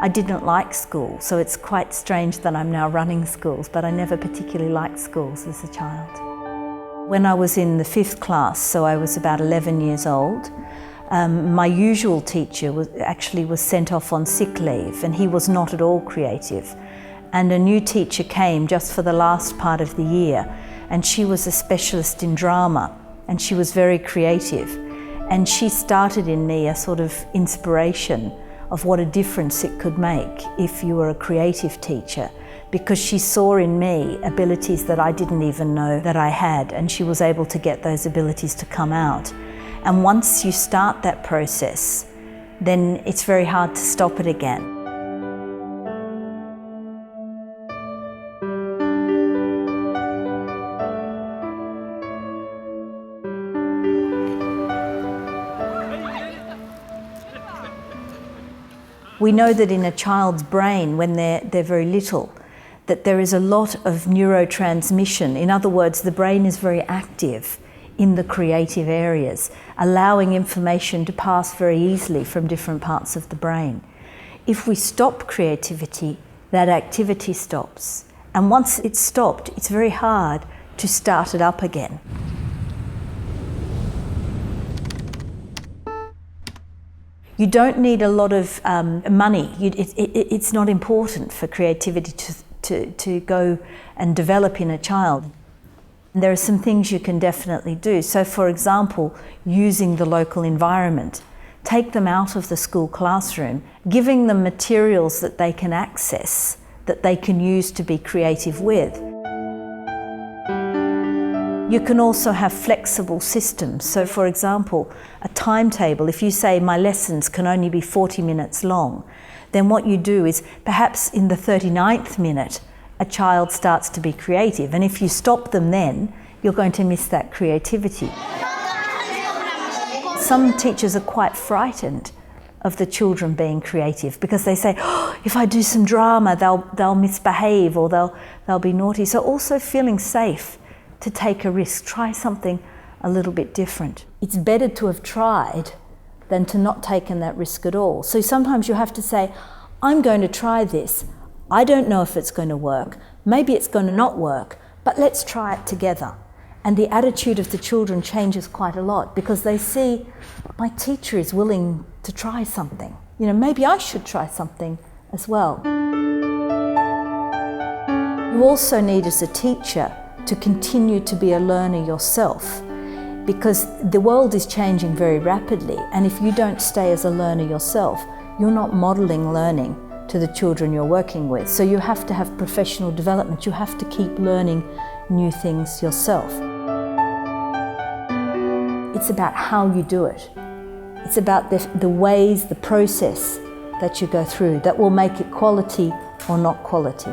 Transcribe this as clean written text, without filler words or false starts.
I didn't like school, so it's quite strange that I'm now running schools, but I never particularly liked schools as a child. When I was in the 5th class, so I was about 11 years old, my usual teacher was sent off on sick leave, and he was not at all creative. And a new teacher came just for the last part of the year, and she was a specialist in drama, and she was very creative. And she started in me a sort of inspiration of what a difference it could make if you were a creative teacher, because she saw in me abilities that I didn't even know that I had, and she was able to get those abilities to come out. And once you start that process, then it's very hard to stop it again. We know that in a child's brain, when they're very little, that there is a lot of neurotransmission. In other words, the brain is very active in the creative areas, allowing information to pass very easily from different parts of the brain. If we stop creativity, that activity stops. And once it's stopped, it's very hard to start it up again. You don't need a lot of money. It's not important for creativity to go and develop in a child. There are some things you can definitely do. So, for example, using the local environment. Take them out of the school classroom, giving them materials that they can access, that they can use to be creative with. You can also have flexible systems. So, for example, a timetable. If you say my lessons can only be 40 minutes long, then what you do is perhaps in the 39th minute, a child starts to be creative. And if you stop them then, you're going to miss that creativity. Some teachers are quite frightened of the children being creative because they say, oh, if I do some drama, they'll misbehave or they'll be naughty. So also feeling safe to take a risk, try something a little bit different. It's better to have tried than to not taken that risk at all. So sometimes you have to say, I'm going to try this. I don't know if it's going to work. Maybe it's going to not work, but let's try it together. And the attitude of the children changes quite a lot because they see, my teacher is willing to try something. You know, maybe I should try something as well. You also need, as a teacher, to continue to be a learner yourself, because the world is changing very rapidly, and if you don't stay as a learner yourself, you're not modelling learning to the children you're working with. So you have to have professional development. You have to keep learning new things yourself. It's about how you do it. It's about the ways, the process that you go through that will make it quality or not quality.